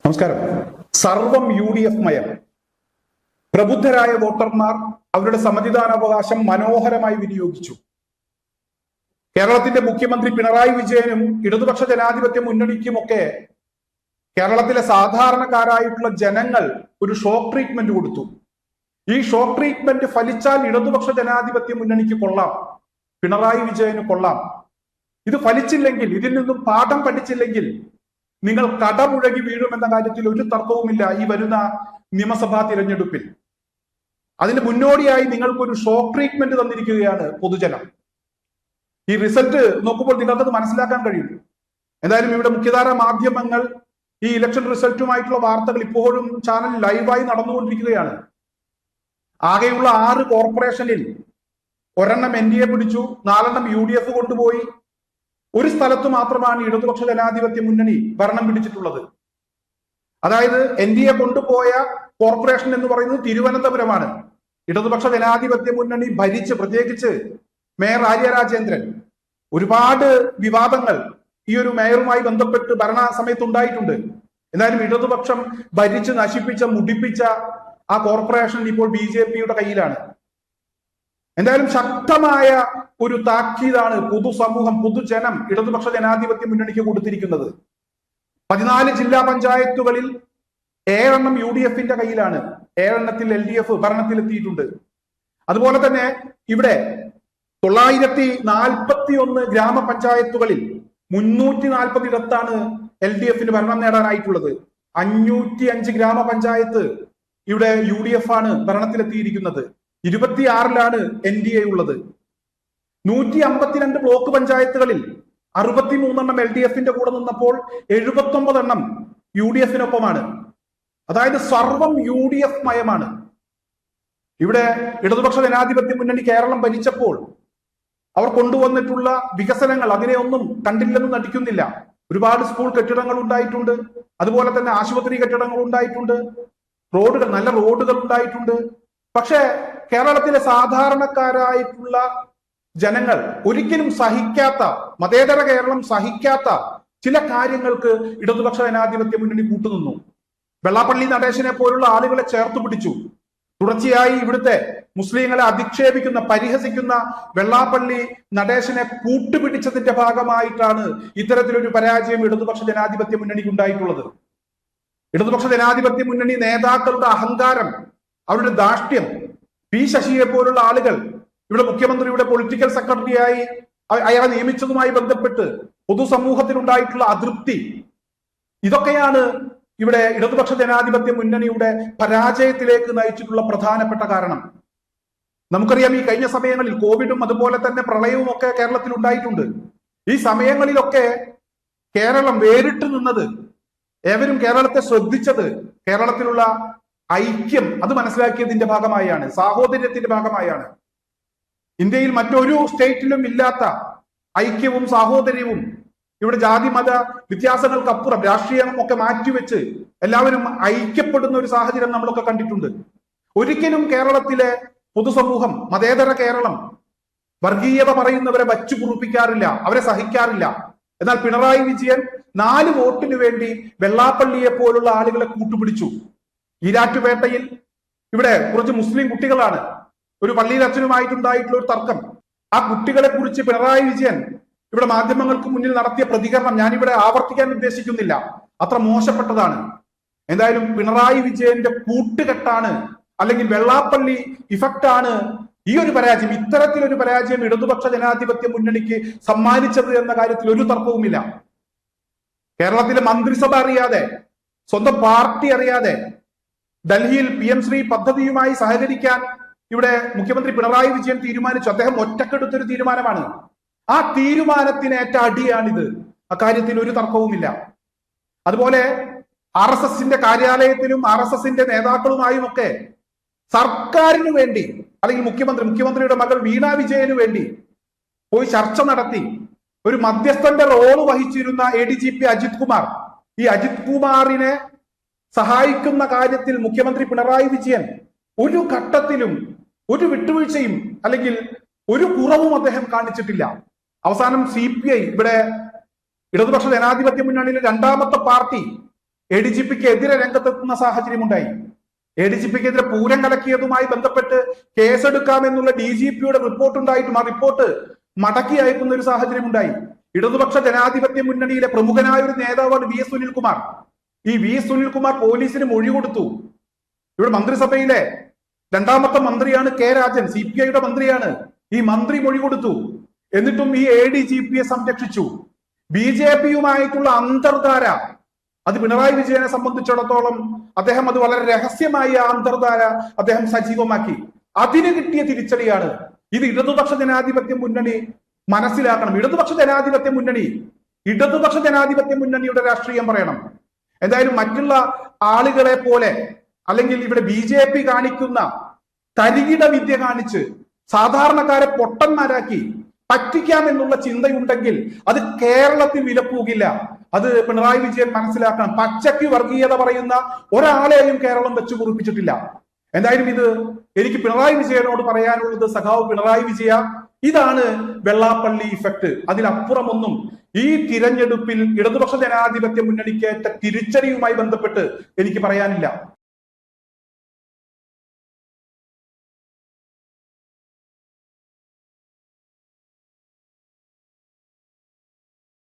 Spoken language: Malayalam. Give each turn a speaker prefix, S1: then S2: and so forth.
S1: നമസ്കാരം. സർവം UDF മയം. പ്രബുദ്ധരായ വോട്ടർമാർ അവരുടെ സമ്മതിദാനാവകാശം മനോഹരമായി വിനിയോഗിച്ചു. കേരളത്തിന്റെ മുഖ്യമന്ത്രി പിണറായി വിജയനും ഇടതുപക്ഷ ജനാധിപത്യ മുന്നണിക്കുമൊക്കെ കേരളത്തിലെ സാധാരണക്കാരായിട്ടുള്ള ജനങ്ങൾ ഒരു ഷോക്ക് ട്രീറ്റ്മെന്റ് കൊടുത്തു. ഈ ഷോക്ക് ട്രീറ്റ്മെന്റ് ഫലിച്ചാൽ ഇടതുപക്ഷ ജനാധിപത്യ മുന്നണിക്ക് കൊള്ളാം, പിണറായി വിജയന് കൊള്ളാം. ഇത് ഫലിച്ചില്ലെങ്കിൽ, ഇതിൽ നിന്നും പാഠം പഠിച്ചില്ലെങ്കിൽ നിങ്ങൾ കടമുഴകി വീഴുമെന്ന കാര്യത്തിൽ ഒരു തർക്കവുമില്ല. ഈ വരുന്ന നിയമസഭാ തിരഞ്ഞെടുപ്പിൽ അതിന് മുന്നോടിയായി നിങ്ങൾക്കൊരു ഷോക്ക് ട്രീറ്റ്മെന്റ് തന്നിരിക്കുകയാണ് പൊതുജനം. ഈ റിസൾട്ട് നോക്കുമ്പോൾ നിങ്ങൾക്കത് മനസ്സിലാക്കാൻ കഴിയും. എന്തായാലും ഇവിടെ മുഖ്യധാര മാധ്യമങ്ങൾ ഈ ഇലക്ഷൻ റിസൾട്ടുമായിട്ടുള്ള വാർത്തകൾ ഇപ്പോഴും ചാനൽ ലൈവായി നടന്നുകൊണ്ടിരിക്കുകയാണ്. ആകെയുള്ള 6 കോർപ്പറേഷനിൽ ഒരെണ്ണം NDA പിടിച്ചു, 4 UDF കൊണ്ടുപോയി. ഒരു സ്ഥലത്ത് മാത്രമാണ് ഇടതുപക്ഷ ജനാധിപത്യ മുന്നണി ഭരണം പിടിച്ചിട്ടുള്ളത്. അതായത് NDA കൊണ്ടുപോയ കോർപ്പറേഷൻ എന്ന് പറയുന്നത് തിരുവനന്തപുരമാണ്. ഇടതുപക്ഷ ജനാധിപത്യ മുന്നണി ഭരിച്ച്, പ്രത്യേകിച്ച് മേയർ ആര്യ രാജേന്ദ്രൻ, ഒരുപാട് വിവാദങ്ങൾ ഈ ഒരു മേയറുമായി ബന്ധപ്പെട്ട് ഭരണ സമയത്ത് ഉണ്ടായിട്ടുണ്ട്. എന്നാലും ഇടതുപക്ഷം ഭരിച്ച് നശിപ്പിച്ച, മുടിപ്പിച്ച ആ കോർപ്പറേഷൻ ഇപ്പോൾ BJPയുടെ കയ്യിലാണ്. എന്തായാലും ശക്തമായ ഒരു താക്കീതാണ് പൊതുസമൂഹം, പൊതുജനം ഇടതുപക്ഷ ജനാധിപത്യ മുന്നണിക്ക് കൊടുത്തിരിക്കുന്നത്. 14 ജില്ലാ പഞ്ചായത്തുകളിൽ 7 UDFന്റെ കയ്യിലാണ്, 7 LDF ഭരണത്തിലെത്തിയിട്ടുണ്ട്. അതുപോലെ തന്നെ ഇവിടെ 941 ഗ്രാമപഞ്ചായത്തുകളിൽ 340 LDFന് ഭരണം നേടാനായിട്ടുള്ളത്. 505 ഗ്രാമപഞ്ചായത്ത് ഇവിടെ UDF ആണ് ഭരണത്തിലെത്തിയിരിക്കുന്നത്. 26 NDA ഉള്ളത്. 152 ബ്ലോക്ക് പഞ്ചായത്തുകളിൽ 63 LDFന്റെ കൂടെ നിന്നപ്പോൾ 79 UDFനൊപ്പമാണ്. അതായത് സർവം UDF മയമാണ്. ഇവിടെ ഇടതുപക്ഷ ജനാധിപത്യ മുന്നണി കേരളം ഭരിച്ചപ്പോൾ അവർ കൊണ്ടുവന്നിട്ടുള്ള വികസനങ്ങൾ അതിനെയൊന്നും കണ്ടില്ലെന്ന് നടിക്കുന്നില്ല. ഒരുപാട് സ്കൂൾ കെട്ടിടങ്ങൾ ഉണ്ടായിട്ടുണ്ട്, അതുപോലെ തന്നെ ആശുപത്രി കെട്ടിടങ്ങൾ ഉണ്ടായിട്ടുണ്ട്, റോഡുകൾ, നല്ല റോഡുകൾ ഉണ്ടായിട്ടുണ്ട്. പക്ഷേ കേരളത്തിലെ സാധാരണക്കാരായിട്ടുള്ള ജനങ്ങൾ ഒരിക്കലും സഹിക്കാത്ത, മതേതര കേരളം സഹിക്കാത്ത ചില കാര്യങ്ങൾക്ക് ഇടതുപക്ഷ ജനാധിപത്യ മുന്നണി കൂട്ടുനിന്നു. വെള്ളാപ്പള്ളി നടേശനെ പോലുള്ള ആളുകളെ ചേർത്ത് പിടിച്ചു. തുടർച്ചയായി ഇവിടുത്തെ മുസ്ലിങ്ങളെ അധിക്ഷേപിക്കുന്ന, പരിഹസിക്കുന്ന വെള്ളാപ്പള്ളി നടേശനെ കൂട്ടുപിടിച്ചതിന്റെ ഭാഗമായിട്ടാണ് ഇത്തരത്തിലൊരു പരാജയം ഇടതുപക്ഷ ജനാധിപത്യ മുന്നണിക്ക് ഉണ്ടായിട്ടുള്ളത്. ഇടതുപക്ഷ ജനാധിപത്യ മുന്നണി നേതാക്കളുടെ അഹങ്കാരം, അവരുടെ ധാർഷ്ട്യം, P. ശശിയെ പോലുള്ള ആളുകൾ ഇവിടെ മുഖ്യമന്ത്രിയുടെ പൊളിറ്റിക്കൽ സെക്രട്ടറിയായി അയാളെ നിയമിച്ചതുമായി ബന്ധപ്പെട്ട് പൊതുസമൂഹത്തിൽ ഉണ്ടായിട്ടുള്ള അതൃപ്തി, ഇതൊക്കെയാണ് ഇവിടെ ഇടതുപക്ഷ ജനാധിപത്യ മുന്നണിയുടെ പരാജയത്തിലേക്ക് നയിച്ചിട്ടുള്ള പ്രധാനപ്പെട്ട കാരണം. നമുക്കറിയാം, ഈ കഴിഞ്ഞ സമയങ്ങളിൽ കോവിഡും അതുപോലെ തന്നെ പ്രളയവും ഒക്കെ കേരളത്തിൽ ഉണ്ടായിട്ടുണ്ട്. ഈ സമയങ്ങളിലൊക്കെ കേരളം വേറിട്ട് നിന്നത്, ഏവരും കേരളത്തെ ശ്രദ്ധിച്ചത്, കേരളത്തിലുള്ള ഐക്യം അത് മനസ്സിലാക്കിയതിന്റെ ഭാഗമായാണ്, സാഹോദര്യത്തിന്റെ ഭാഗമായാണ്. ഇന്ത്യയിൽ മറ്റൊരു സ്റ്റേറ്റിലും ഇല്ലാത്ത ഐക്യവും സാഹോദര്യവും, ഇവിടെ ജാതി മത വ്യത്യാസങ്ങൾക്കപ്പുറം രാഷ്ട്രീയം ഒക്കെ മാറ്റിവെച്ച് എല്ലാവരും ഐക്യപ്പെടുന്ന ഒരു സാഹചര്യം നമ്മളൊക്കെ കണ്ടിട്ടുണ്ട്. ഒരിക്കലും കേരളത്തിലെ പൊതുസമൂഹം, മതേതര കേരളം വർഗീയത പറയുന്നവരെ വച്ചു കുറിപ്പിക്കാറില്ല, അവരെ സഹിക്കാറില്ല. എന്നാൽ പിണറായി വിജയൻ 4 വോട്ടിന് വേണ്ടി വെള്ളാപ്പള്ളിയെ പോലുള്ള ആളുകളെ കൂട്ടുപിടിച്ചു. ഈരാറ്റുപേട്ടയിൽ ഇവിടെ കുറച്ച് മുസ്ലിം കുട്ടികളാണ്, ഒരു പള്ളിയിൽ അച്ഛനുമായിട്ടുണ്ടായിട്ടുള്ള ഒരു തർക്കം. ആ കുട്ടികളെ കുറിച്ച് പിണറായി വിജയൻ ഇവിടെ മാധ്യമങ്ങൾക്ക് മുന്നിൽ നടത്തിയ പ്രതികരണം ഞാനിവിടെ ആവർത്തിക്കാൻ ഉദ്ദേശിക്കുന്നില്ല, അത്ര മോശപ്പെട്ടതാണ്. എന്തായാലും പിണറായി വിജയന്റെ കൂട്ടുകെട്ടാണ്, അല്ലെങ്കിൽ വെള്ളാപ്പള്ളി ഇഫക്റ്റ് ആണ് ഈ ഒരു പരാജയം, ഇത്തരത്തിലൊരു പരാജയം ഇടതുപക്ഷ ജനാധിപത്യ മുന്നണിക്ക് സമ്മാനിച്ചത് എന്ന കാര്യത്തിൽ ഒരു തർക്കവുമില്ല. കേരളത്തിലെ മന്ത്രിസഭ അറിയാതെ, സ്വന്തം പാർട്ടി അറിയാതെ ഡൽഹിയിൽ PM ശ്രീ പദ്ധതിയുമായി സഹകരിക്കാൻ ഇവിടെ മുഖ്യമന്ത്രി പിണറായി വിജയൻ തീരുമാനിച്ചു. അദ്ദേഹം ഒറ്റക്കെടുത്തൊരു തീരുമാനമാണ്. ആ തീരുമാനത്തിനേറ്റ അടിയാണിത്, അക്കാര്യത്തിൽ ഒരു തർക്കവുമില്ല. അതുപോലെ RSSന്റെ കാര്യാലയത്തിലും RSSന്റെ നേതാക്കളുമായും ഒക്കെ സർക്കാരിന് വേണ്ടി, അല്ലെങ്കിൽ മുഖ്യമന്ത്രിയുടെ മകൾ വീണ വിജയന് വേണ്ടി പോയി ചർച്ച നടത്തി. ഒരു മധ്യസ്ഥന്റെ റോള് വഹിച്ചിരുന്ന ADGP അജിത് കുമാർ, ഈ അജിത് കുമാറിനെ സഹായിക്കുന്ന കാര്യത്തിൽ മുഖ്യമന്ത്രി പിണറായി വിജയൻ ഒരു ഘട്ടത്തിലും ഒരു വിട്ടുവീഴ്ചയും അല്ലെങ്കിൽ ഒരു കുറവും അദ്ദേഹം കാണിച്ചിട്ടില്ല. അവസാനം CPI, ഇവിടെ ഇടതുപക്ഷ ജനാധിപത്യ മുന്നണിയിലെ 2ാമത്തെ പാർട്ടി, ADGPക്ക് എതിരെ രംഗത്തെത്തുന്ന സാഹചര്യമുണ്ടായി. ADGPക്കെതിരെ പൂരം കലക്കിയതുമായി ബന്ധപ്പെട്ട് കേസെടുക്കാമെന്നുള്ള DGPയുടെ റിപ്പോർട്ട് ഉണ്ടായിട്ടും ആ റിപ്പോർട്ട് മടക്കി അയക്കുന്ന ഒരു സാഹചര്യം ഉണ്ടായി. ഇടതുപക്ഷ ജനാധിപത്യ മുന്നണിയിലെ പ്രമുഖനായ ഒരു നേതാവാണ് VS സുനിൽകുമാർ. ഈ VS സുനിൽകുമാർ പോലീസിന് മൊഴി കൊടുത്തു. ഇവിടെ മന്ത്രിസഭയിലെ രണ്ടാമത്തെ മന്ത്രിയാണ് K രാജൻ, CPIയുടെ മന്ത്രിയാണ്. ഈ മന്ത്രി മൊഴി കൊടുത്തു. എന്നിട്ടും ഈ ADGPയെ സംരക്ഷിച്ചു. BJPയുമായിട്ടുള്ള അന്തർധാര, അത് പിണറായി വിജയനെ സംബന്ധിച്ചിടത്തോളം അദ്ദേഹം അത് വളരെ രഹസ്യമായി ആ അന്തർധാര അദ്ദേഹം സജീവമാക്കി. അതിന് കിട്ടിയ തിരിച്ചടിയാണ്. ഇത് ഇടതുപക്ഷ ജനാധിപത്യ മുന്നണി മനസ്സിലാക്കണം. ഇടതുപക്ഷ ജനാധിപത്യ മുന്നണിയുടെ രാഷ്ട്രീയം പറയണം. എന്തായാലും മറ്റുള്ള ആളുകളെ പോലെ അല്ലെങ്കിൽ ഇവിടെ BJP കാണിക്കുന്ന തരികിട വിദ്യ കാണിച്ച് സാധാരണക്കാരെ പൊട്ടന്മാരാക്കി പറ്റിക്കാമെന്നുള്ള ചിന്തയുണ്ടെങ്കിൽ അത് കേരളത്തിൽ വിലപ്പോകില്ല. അത് പിണറായി വിജയൻ മനസ്സിലാക്കണം. പച്ചയ്ക്ക് വർഗീയത പറയുന്ന ഒരാളെയും കേരളം വെച്ചു കുറിപ്പിച്ചിട്ടില്ല. എന്തായാലും ഇത് എനിക്ക് പിണറായി വിജയനോട് പറയാനുള്ളത്, സഖാവ് പിണറായി വിജയ, ഇതാണ് വെള്ളാപ്പള്ളി ഇഫക്ട്. അതിലപ്പുറമൊന്നും ഈ തിരഞ്ഞെടുപ്പിൽ ഇടതുപക്ഷ ജനാധിപത്യ മുന്നണിക്കേറ്റ തിരിച്ചടിയുമായി ബന്ധപ്പെട്ട് എനിക്ക് പറയാനില്ല.